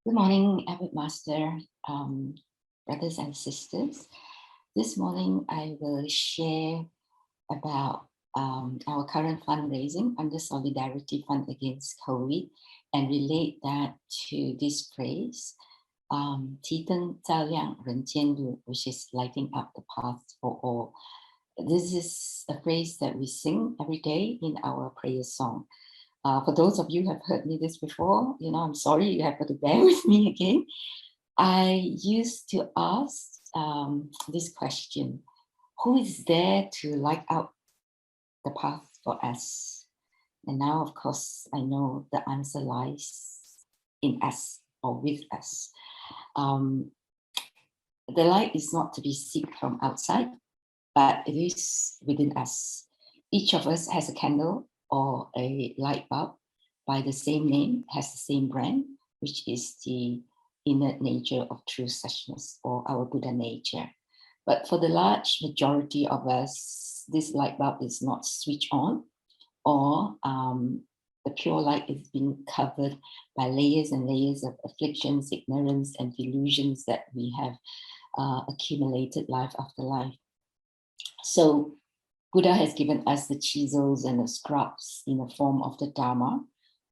Good morning, Abbot Master, brothers and sisters. This morning, I will share about our current fundraising under Solidarity Fund Against COVID and relate that to this phrase, 提灯照亮人间路, which is lighting up the path for all. This is a phrase that we sing every day in our prayer song. For those of you who have heard me this before, I'm sorry you have to bear with me again. I used to ask this question: who is there to light out the path for us? And now, of course, I know the answer lies in us or with us. The light is not to be sought from outside, but it is within us. Each of us has a candle or a light bulb by the same name, has the same brand, which is the inner nature of true suchness, or our Buddha nature. But for the large majority of us, this light bulb is not switched on, or the pure light is being covered by layers and layers of afflictions, ignorance, and delusions that we have accumulated life after life. So Buddha has given us the chisels and the scrubs in the form of the Dharma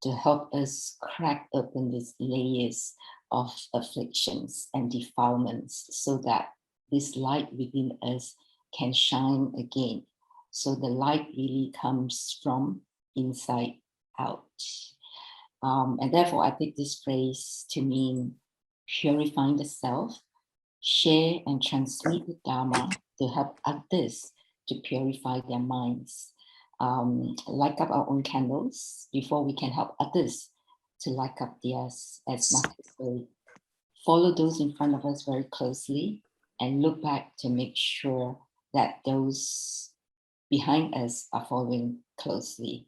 to help us crack open these layers of afflictions and defilements so that this light within us can shine again. So the light really comes from inside out. And therefore, I take this phrase to mean purifying the self, share and transmit the Dharma to help others to purify their minds. Light up our own candles before we can help others to light up theirs, as Master said. Follow those in front of us very closely and look back to make sure that those behind us are following closely.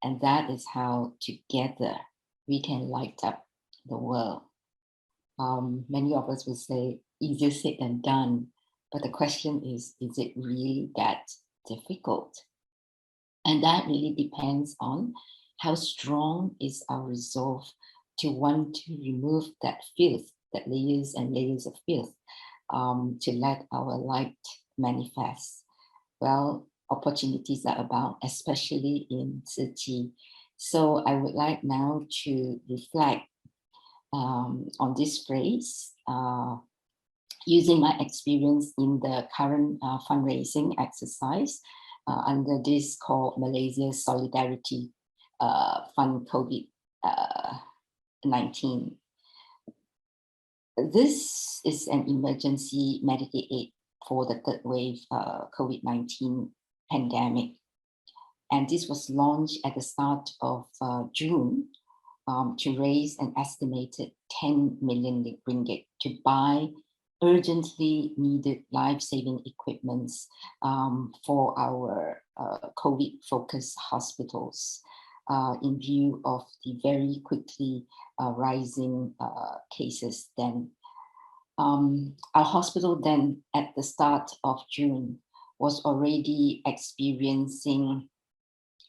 And that is how together we can light up the world. Many of us will say, easier said than done. But the question is it really that difficult? And that really depends on how strong is our resolve to want to remove that filth, that layers and layers of filth, to let our light manifest. Well, opportunities are abound, especially in Tzu Chi. So I would like now to reflect on this phrase, using my experience in the current fundraising exercise under this called Malaysia Solidarity Fund Covid-19. This is an emergency medical aid for the third wave COVID-19 pandemic. And this was launched at the start of June to raise an estimated 10 million ringgit to buy urgently needed life-saving equipments for our COVID-focused hospitals in view of the very quickly rising cases then. Our hospital then at the start of June was already experiencing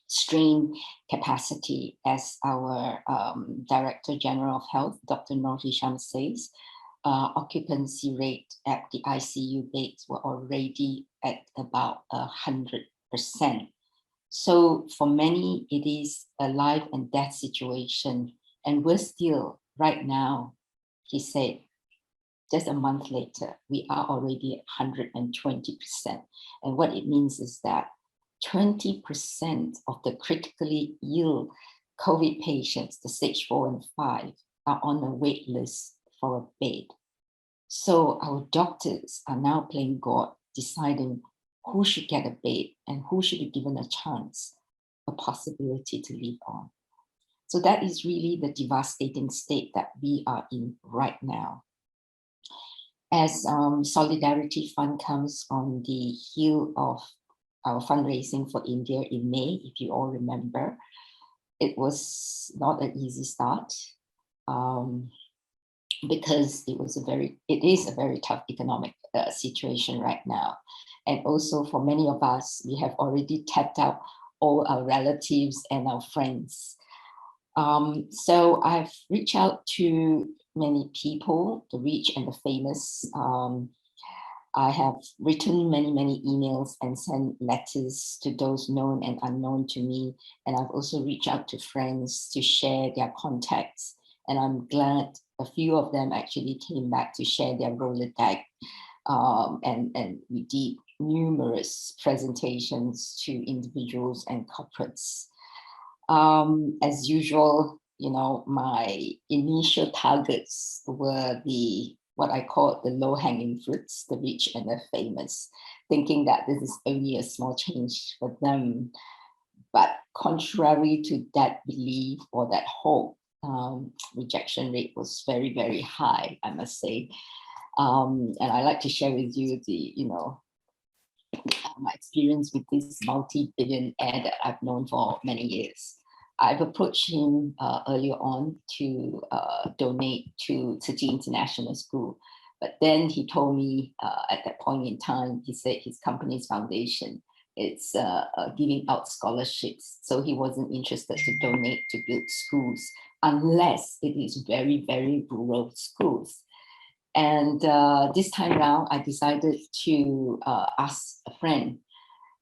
strained capacity, as our Director General of Health, Dr. Nur Hisham says. Occupancy rate at the ICU beds were already at about 100%. So for many, it is a life and death situation. And we're still, right now, he said, just a month later, we are already at 120%. And what it means is that 20% of the critically ill COVID patients, the stage 4 and 5, are on a wait list for a bed. So our doctors are now playing God, deciding who should get a bed and who should be given a chance, a possibility to live on. So that is really the devastating state that we are in right now. As Solidarity Fund comes on the heel of our fundraising for India in May, if you all remember, it was not an easy start. Because it is a very tough economic situation right now. And also for many of us, we have already tapped out all our relatives and our friends. So I've reached out to many people, the rich and the famous. I have written many, many emails and sent letters to those known and unknown to me. And I've also reached out to friends to share their contacts. And I'm glad a few of them actually came back to share their Rolodex. And we did numerous presentations to individuals and corporates. As usual, you know, my initial targets were what I call the low-hanging fruits, the rich and the famous, thinking that this is only a small change for them. But contrary to that belief or that hope, rejection rate was very, very high, I must say. And I like to share with you my experience with this multi-billionaire that I've known for many years. I've approached him earlier on to donate to Tzu Chi International School. But then he told me at that point in time, he said his company's foundation is giving out scholarships. So he wasn't interested to donate to build schools unless it is very, very rural schools. And this time around, I decided to ask a friend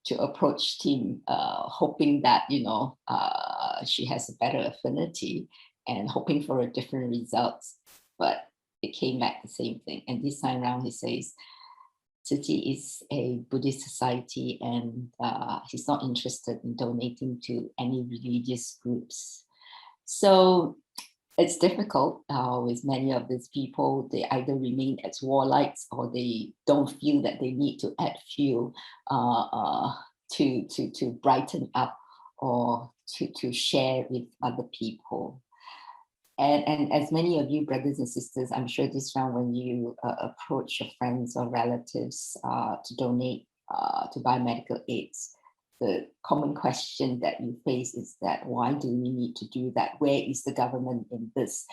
to approach him, hoping that, she has a better affinity and hoping for a different result. But it came back the same thing. And this time around, he says, Tzu Chi is a Buddhist society and he's not interested in donating to any religious groups. So it's difficult with many of these people. They either remain as warlocks or they don't feel that they need to add fuel to brighten up or to share with other people. And as many of you brothers and sisters, I'm sure this round when you approach your friends or relatives to donate to biomedical aids, the common question that you face is that why do we need to do that? Where is the government in this?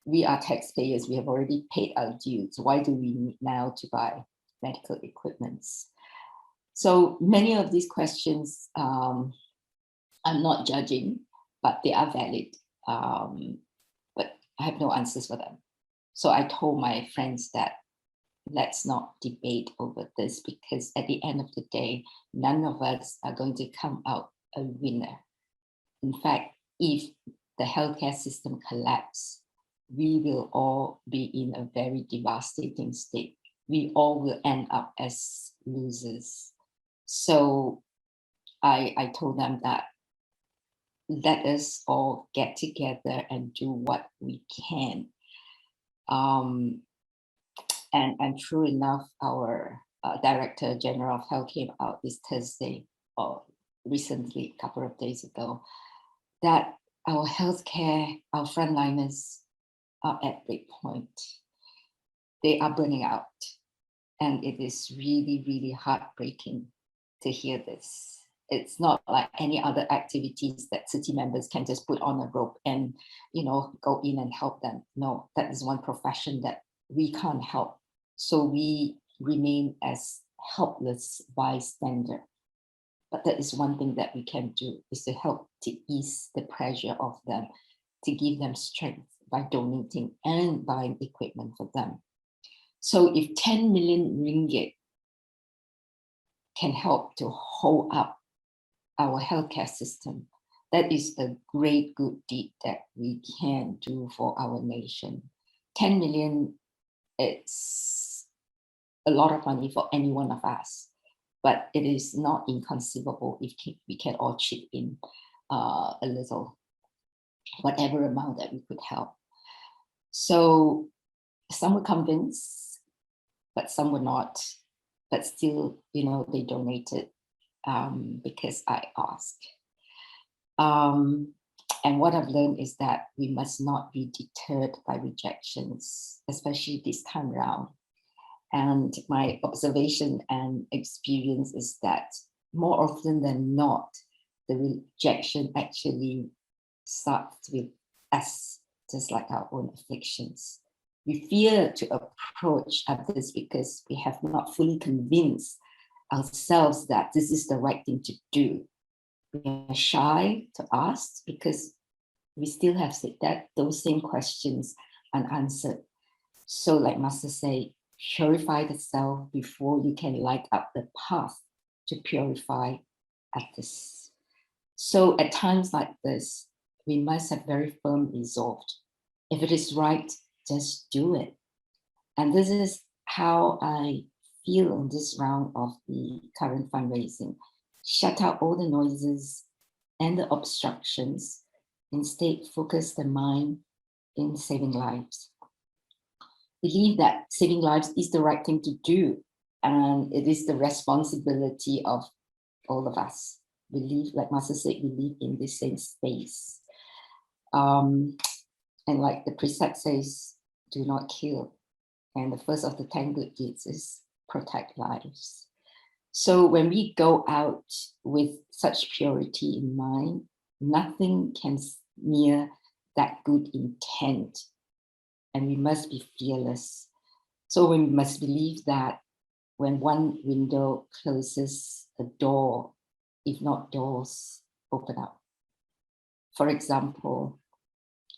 We are taxpayers, we have already paid our dues. Why do we need now to buy medical equipments? So many of these questions, I'm not judging, but they are valid. But I have no answers for them. So I told my friends that let's not debate over this because at the end of the day, none of us are going to come out a winner. In fact, if the healthcare system collapses, we will all be in a very devastating state. We all will end up as losers. So I told them that let us all get together and do what we can. And true enough, our Director General of Health came out this Thursday, or recently, a couple of days ago, that our healthcare, our frontliners are at break point. They are burning out. And it is really, really heartbreaking to hear this. It's not like any other activities that Tzu Chi members can just put on a rope and, go in and help them. No, that is one profession that we can't help. So we remain as helpless bystander. But that is one thing that we can do, is to help to ease the pressure of them, to give them strength by donating and buying equipment for them. So if 10 million ringgit can help to hold up our healthcare system, that is a great good deed that we can do for our nation. 10 million, it's a lot of money for any one of us, but it is not inconceivable if we can all chip in a little, whatever amount that we could help. So some were convinced, but some were not. But still, they donated because I asked. And what I've learned is that we must not be deterred by rejections, especially this time around. And my observation and experience is that more often than not, the rejection actually starts with us, just like our own afflictions. We fear to approach others because we have not fully convinced ourselves that this is the right thing to do. We are shy to ask because we still have those same questions unanswered. So like Master say, purify the self before you can light up the path to purify others. So at times like this, we must have very firm resolve. If it is right, just do it. And this is how I feel in this round of the current fundraising. Shut out all the noises and the obstructions. Instead, focus the mind in saving lives. Believe that saving lives is the right thing to do, and it is the responsibility of all of us. Believe, like Master said, we live in the same space. And like the precept says, do not kill. And the first of the 10 good deeds is protect lives. So when we go out with such purity in mind, nothing can smear that good intent. And we must be fearless. So we must believe that when one window closes, a door, if not doors, open up. For example,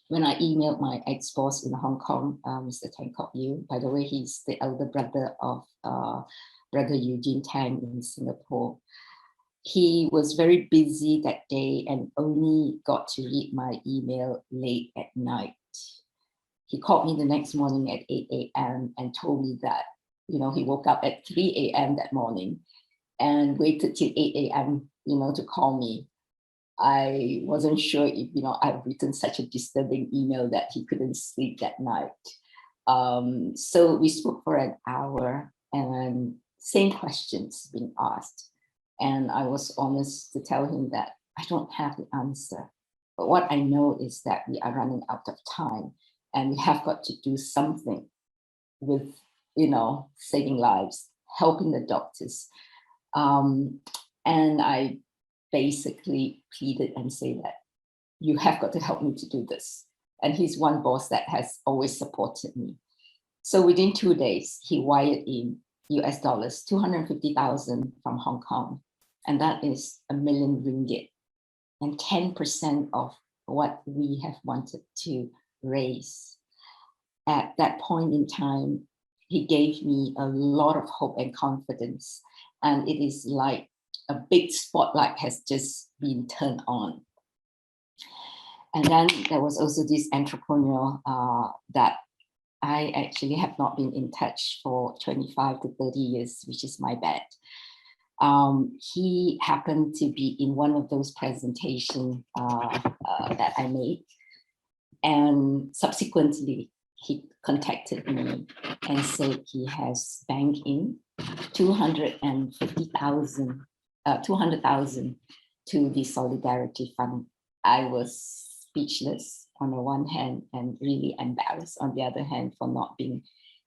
when I emailed my ex-boss in Hong Kong, Mr. Tang Kok Yew, by the way, he's the elder brother of Brother Eugene Tang in Singapore. He was very busy that day and only got to read my email late at night. He called me the next morning at 8 a.m. and told me that, he woke up at 3 a.m. that morning and waited till 8 a.m., to call me. I wasn't sure if, I've written such a disturbing email that he couldn't sleep that night. So we spoke for an hour and same questions being asked. And I was honest to tell him that I don't have the answer. But what I know is that we are running out of time and we have got to do something with, saving lives, helping the doctors. And I basically pleaded and said that you have got to help me to do this. And he's one boss that has always supported me. So within 2 days, he wired in US dollars, 250,000 from Hong Kong. And that is $1 million ringgit and 10% of what we have wanted to raise. At that point in time, he gave me a lot of hope and confidence. And it is like a big spotlight has just been turned on. And then there was also this entrepreneur that I actually have not been in touch for 25 to 30 years, which is my bad. He happened to be in one of those presentations that I made. And subsequently, he contacted me and said he has banked in 200,000 to the Solidarity Fund. I was speechless on the one hand and really embarrassed on the other hand for not being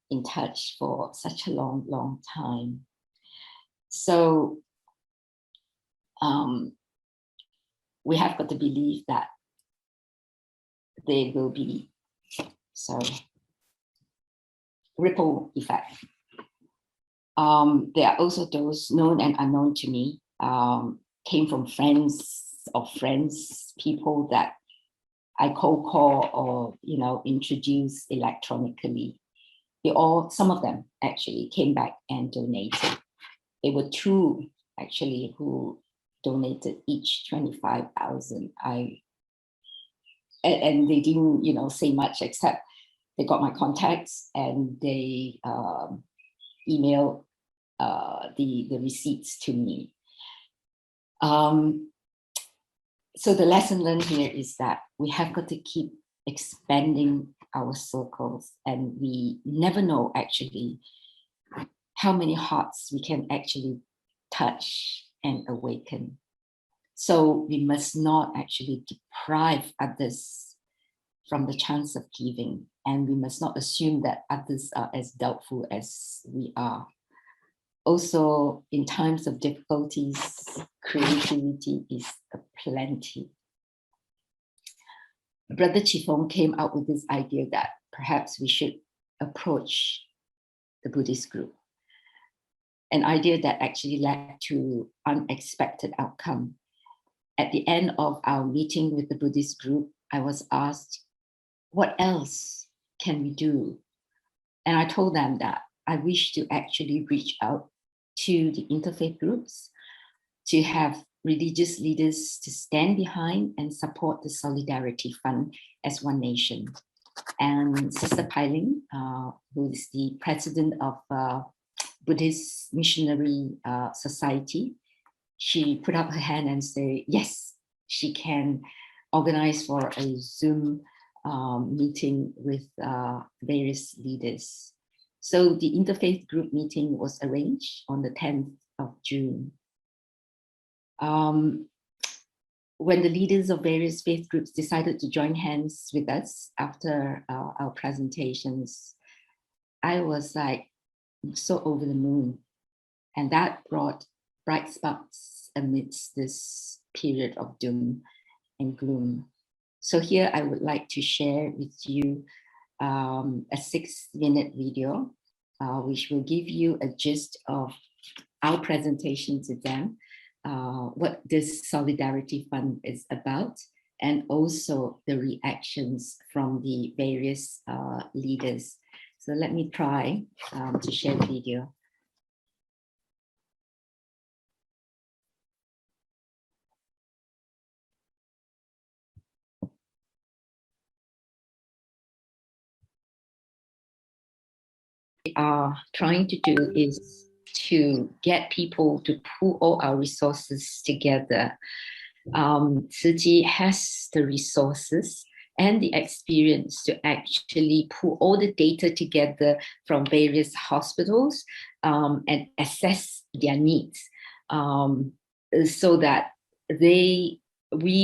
in touch for such a long, long time. So we have got to believe that there will be, ripple effect. There are also those known and unknown to me, came from friends of friends, people that I cold call or, introduce electronically. Some of them actually came back and donated. There were 2 actually who donated each 25,000. And they didn't, say much except they got my contacts and they emailed the receipts to me. So the lesson learned here is that we have got to keep expanding our circles, and we never know actually how many hearts we can actually touch and awaken. So we must not actually deprive others from the chance of giving, and we must not assume that others are as doubtful as we are. Also, in times of difficulties, creativity is aplenty. Brother Chifong came out with this idea that perhaps we should approach the Buddhist group. An idea that actually led to unexpected outcome. At the end of our meeting with the Buddhist group, I was asked, what else can we do? And I told them that I wish to actually reach out to the interfaith groups, to have religious leaders to stand behind and support the Solidarity Fund as one nation. And Sister Pailing, who is the president of Buddhist Missionary Society, she put up her hand and said, yes, she can organize for a Zoom meeting with various leaders. So the interfaith group meeting was arranged on the 10th of June. When the leaders of various faith groups decided to join hands with us after our presentations, I was like so over the moon. And that brought bright sparks amidst this period of doom and gloom. So here I would like to share with you a 6-minute video, which will give you a gist of our presentation to them, what this Solidarity Fund is about, and also the reactions from the various leaders. So let me try to share the video. We are trying to do is to get people to pull all our resources together. Tzu Chi has the resources and the experience to actually pull all the data together from various hospitals and assess their needs so that we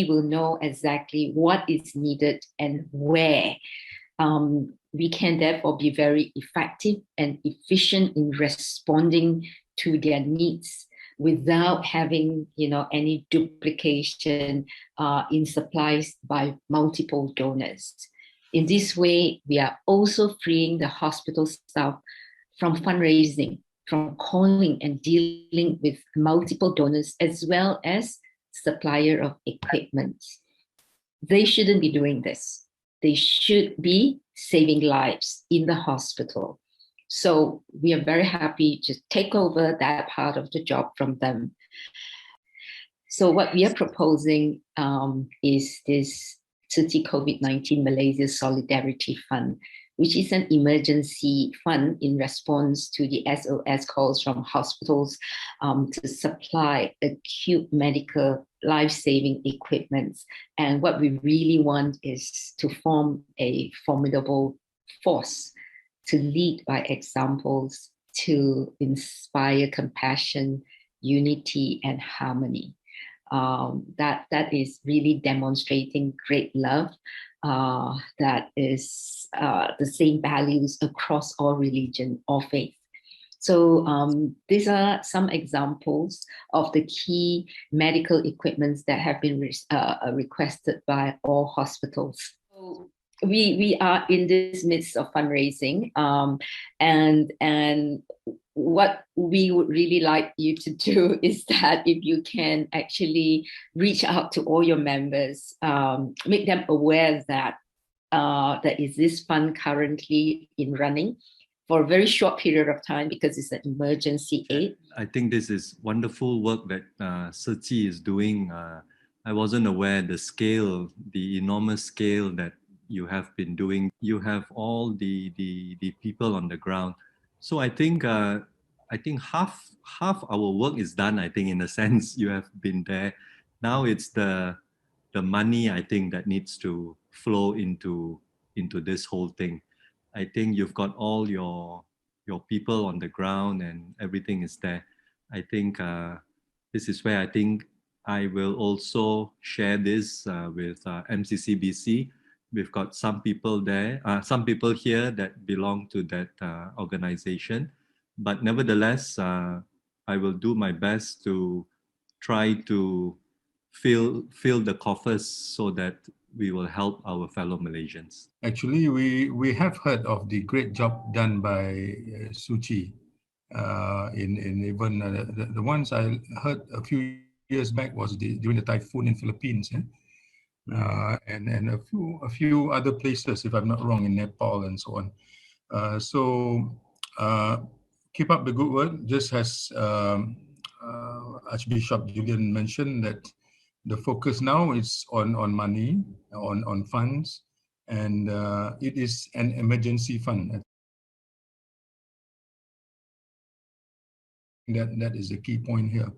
will know exactly what is needed and where. We can therefore be very effective and efficient in responding to their needs without having, any duplication in supplies by multiple donors. In this way, we are also freeing the hospital staff from fundraising, from calling and dealing with multiple donors, as well as supplier of equipment. They shouldn't be doing this. They should be saving lives in the hospital. So we are very happy to take over that part of the job from them. So what we are proposing is this Tzu Chi COVID-19 Malaysia Solidarity Fund, which is an emergency fund in response to the SOS calls from hospitals to supply acute medical life-saving equipment. And what we really want is to form a formidable force to lead by examples, to inspire compassion, unity, and harmony. That is really demonstrating great love that is the same values across all religion or faith. So these are some examples of the key medical equipments that have been requested by all hospitals. So we are in this midst of fundraising, and what we would really like you to do is that if you can actually reach out to all your members, make them aware that there is this fund currently in running for a very short period of time because it's an emergency aid. I think this is wonderful work that Tzu Chi is doing. I wasn't aware the scale, the enormous scale that you have been doing. You have all the people on the ground. So I think half our work is done. I think in a sense you have been there. Now it's the money I think that needs to flow into this whole thing. I think you've got all your people on the ground and everything is there. I think this is where I think I will also share this with MCCBC. We've got some people there, some people here that belong to that organization. But nevertheless, I will do my best to try to fill the coffers so that we will help our fellow Malaysians. Actually, we have heard of the great job done by Tzu Chi. In even the ones I heard a few years back was during the typhoon in Philippines. and a few other places, if I'm not wrong, in Nepal and so on. So keep up the good work. Just as Archbishop Julian mentioned, that the focus now is on money, on funds, and it is an emergency fund. That is the key point here.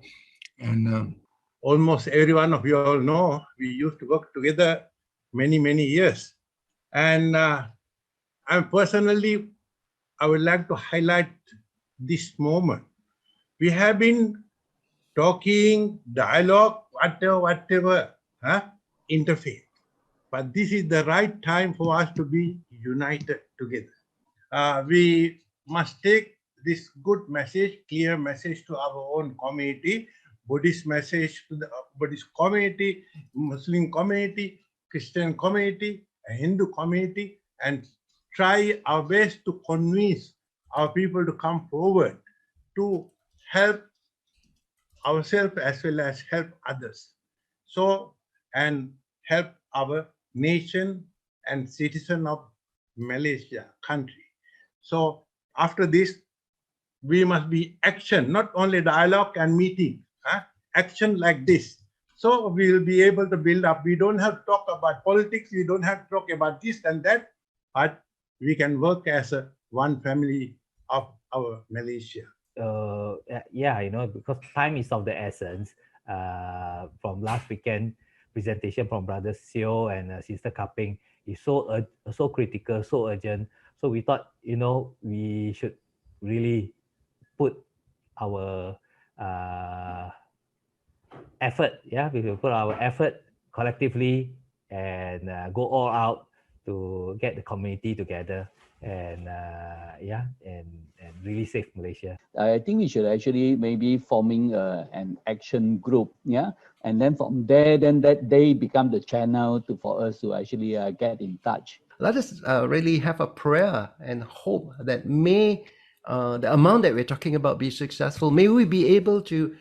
And almost every one of you all know we used to work together many years. And I would like to highlight this moment. We have been talking, dialogue, whatever, interfaith. But this is the right time for us to be united together. We must take this good message, clear message to our own community, Buddhist message to the Buddhist community, Muslim community, Christian community, Hindu community, and try our best to convince our people to come forward to help ourselves as well as help others. So, and help our nation and citizen of Malaysia country. So after this, we must be action, not only dialogue and meeting, action like this. So we will be able to build up. We don't have to talk about politics. We don't have to talk about this and that, but we can work as one family of our Malaysia. Yeah, because time is of the essence. From last weekend presentation from Brother Seo and Sister Kaping is so critical, so urgent. So we thought, we should really put our effort. Yeah, we will put our effort collectively and go all out to get the community together and and really save Malaysia. I think we should actually maybe forming an action group, yeah, and then from there, then that they become the channel for us to actually get in touch. Let us really have a prayer and hope that may the amount that we're talking about be successful. May we be able to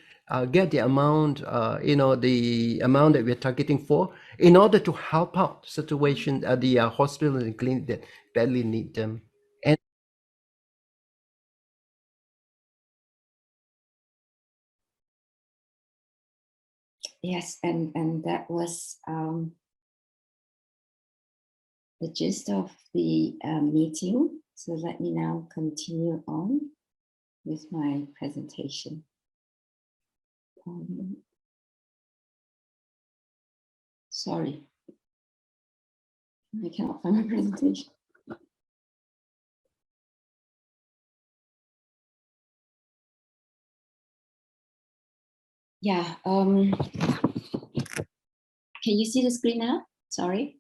get the amount, the amount that we're targeting for, in order to help out situation the hospital and clinic that badly need them. And Yes, and that was the gist of the meeting. So let me now continue on with my presentation. Sorry, I cannot find my presentation. Yeah, can you see the screen now? Sorry.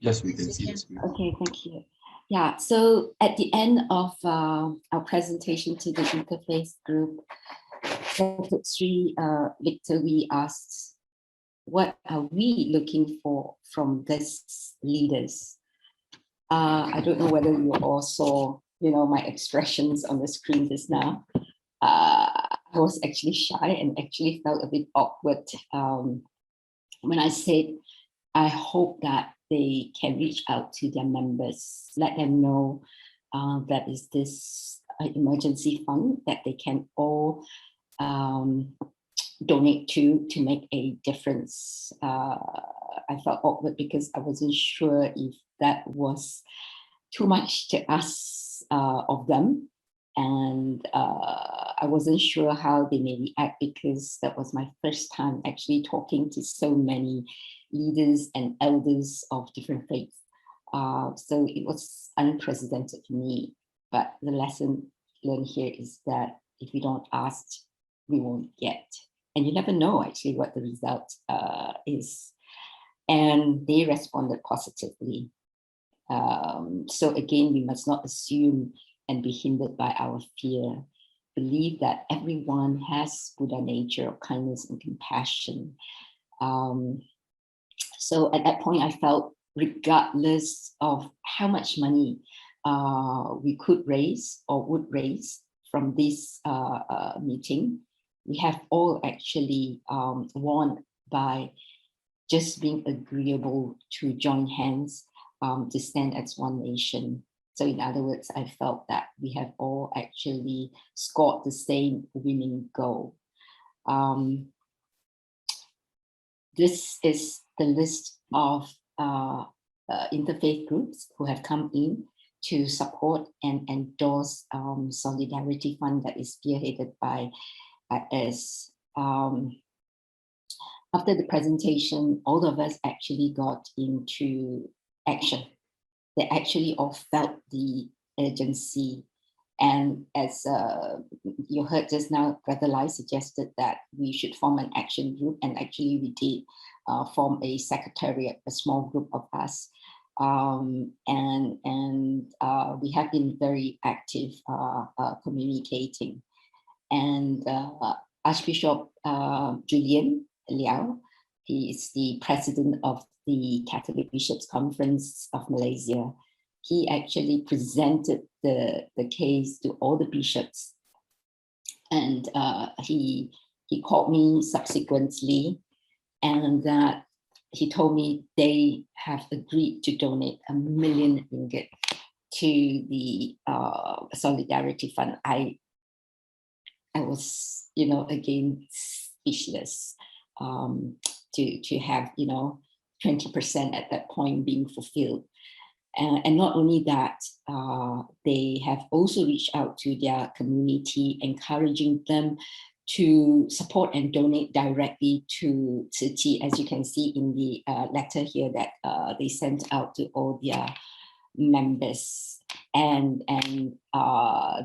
Yes, we can see the screen. Okay, thank you. Yeah, so at the end of our presentation to the interfaith group, Secretary Victor, we asked, what are we looking for from these leaders? I don't know whether you all saw, my expressions on the screen just now. I was actually shy and actually felt a bit awkward when I said, I hope that they can reach out to their members, let them know that is this emergency fund that they can all donate to make a difference. I felt awkward because I wasn't sure if that was too much to ask of them. And I wasn't sure how they may react because that was my first time actually talking to so many leaders and elders of different faiths. So it was unprecedented for me. But the lesson learned here is that if we don't ask, we won't get. And you never know actually what the result is. And they responded positively. So again, we must not assume and be hindered by our fear. Believe that everyone has Buddha nature of kindness and compassion. So at that point, I felt regardless of how much money we could raise or would raise from this meeting, we have all actually won by just being agreeable to join hands to stand as one nation. So in other words, I felt that we have all actually scored the same winning goal. This is the list of interfaith groups who have come in to support and endorse Solidarity Fund that is spearheaded by us. After the presentation, all of us actually got into action. They actually all felt the urgency. And as you heard just now, Brother Lai suggested that we should form an action group, and actually we did form a secretariat, a small group of us. And we have been very active communicating. And Archbishop Julian Liao, he is the president of the Catholic Bishops' Conference of Malaysia. He actually presented the case to all the bishops. And he called me subsequently, and that he told me they have agreed to donate ringgit 1 million to the Solidarity Fund. I was, again, speechless to have, 20% at that point being fulfilled. And not only that, they have also reached out to their community, encouraging them to support and donate directly to Tzu Chi, as you can see in the letter here that they sent out to all their members. And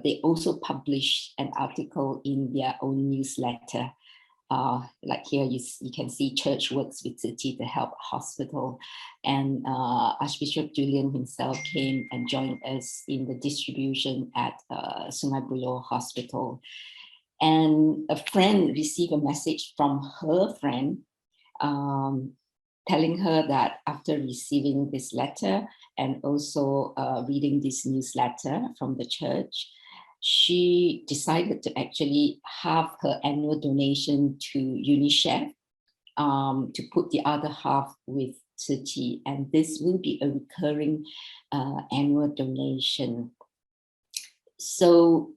they also published an article in their own newsletter. Like here, you can see Church works with Tzu Chi to help hospital. And Archbishop Julian himself came and joined us in the distribution at Sungai Buloh Hospital. And a friend received a message from her friend telling her that after receiving this letter and also reading this newsletter from the church, she decided to actually have her annual donation to UNICEF to put the other half with Tzu Chi. And this will be a recurring annual donation. So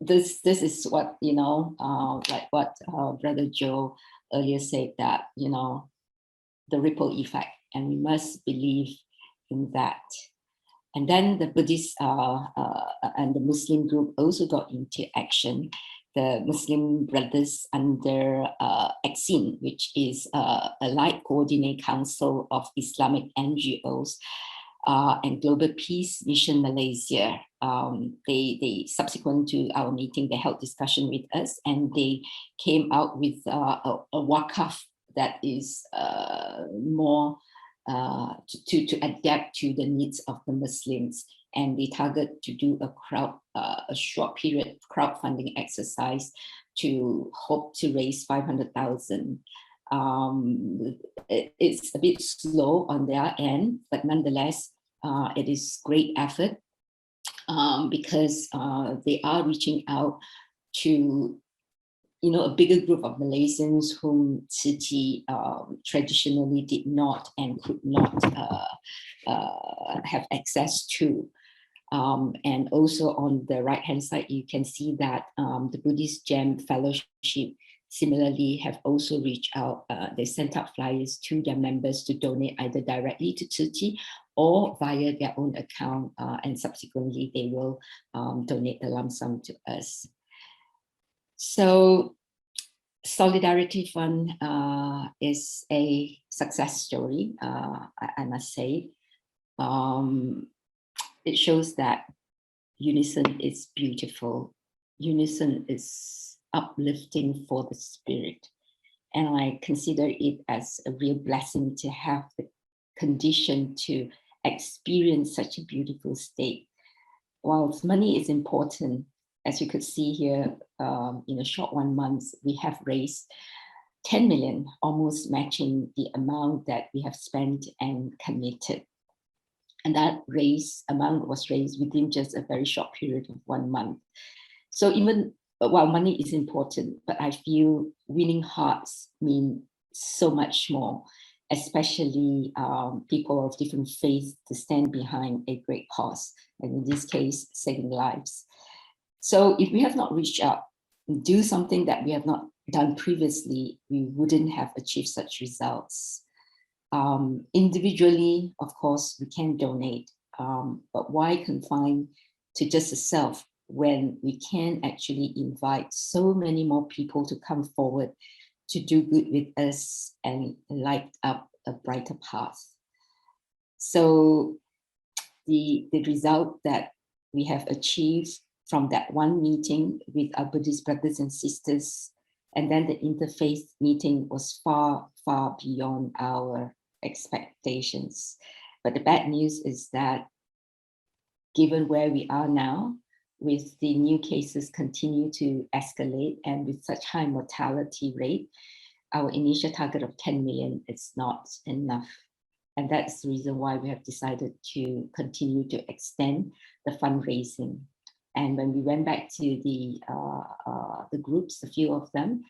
this is what, like what Brother Joe earlier said, that, the ripple effect, and we must believe in that. And then the Buddhist and the Muslim group also got into action. The Muslim Brothers under EXIN, which is a Allied Coordinate Council of Islamic NGOs, and Global Peace Mission Malaysia. They subsequent to our meeting, they held discussion with us, and they came out with a wakaf that is more to adapt to the needs of the Muslims. And they target to do a short period crowdfunding exercise to hope to raise 500,000. It's a bit slow on their end, but nonetheless, it is great effort because they are reaching out to a bigger group of Malaysians whom Tzu Chi traditionally did not and could not have access to. And also on the right-hand side, you can see that the Buddhist Gem Fellowship similarly have also reached out. They sent out flyers to their members to donate either directly to Tzu Chi or via their own account, and subsequently they will donate the lump sum to us. So Solidarity Fund is a success story, I must say. It shows that unison is beautiful. Unison is uplifting for the spirit. And I consider it as a real blessing to have the condition to experience such a beautiful state. Whilst money is important, as you could see here, in a short 1 month, we have raised 10 million, almost matching the amount that we have spent and committed. And that amount was raised within just a very short period of 1 month. So even while money is important, but I feel winning hearts mean so much more, especially people of different faiths, to stand behind a great cause, and in this case, saving lives. So if we have not reached out, do something that we have not done previously, we wouldn't have achieved such results. Individually, of course, we can donate, but why confine to just a self when we can actually invite so many more people to come forward to do good with us and light up a brighter path. So the result that we have achieved from that one meeting with our Buddhist brothers and sisters, and then the interfaith meeting, was far, far beyond our expectations. But the bad news is that given where we are now, with the new cases continue to escalate and with such high mortality rate, our initial target of 10 million is not enough. And that's the reason why we have decided to continue to extend the fundraising. And when we went back to the groups, a few of them,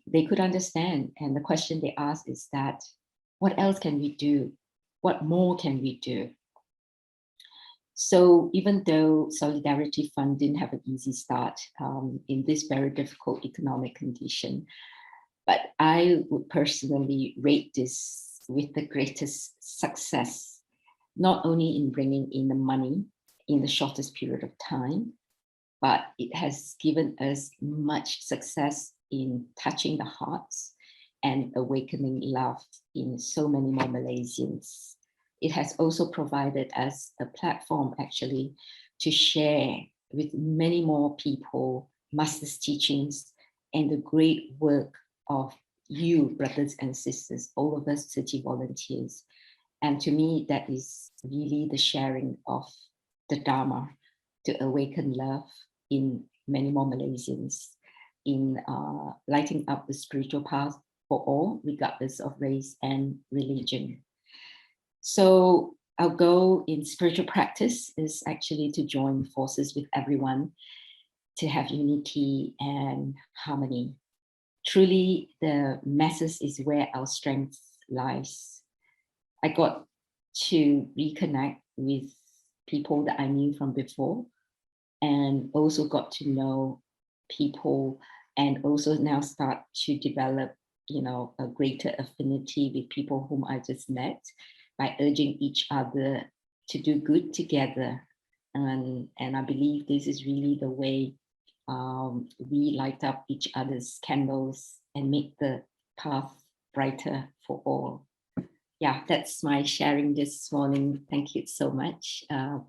they could understand. And the question they asked is that, what else can we do? What more can we do? So even though Solidarity Fund didn't have an easy start in this very difficult economic condition, but I would personally rate this with the greatest success, not only in bringing in the money in the shortest period of time, but it has given us much success in touching the hearts and awakening love in so many more Malaysians. It has also provided us a platform actually to share with many more people Master's teachings and the great work of you, brothers and sisters, all of us city volunteers. And to me, that is really the sharing of the Dharma to awaken love in many more Malaysians, in lighting up the spiritual path for all, regardless of race and religion. So our goal in spiritual practice is actually to join forces with everyone to have unity and harmony. Truly, the masses is where our strength lies. I got to reconnect with people that I knew from before, and also got to know people, and also now start to develop, a greater affinity with people whom I just met, by urging each other to do good together. And I believe this is really the way we light up each other's candles and make the path brighter for all. Yeah, that's my sharing this morning. Thank you so much. Back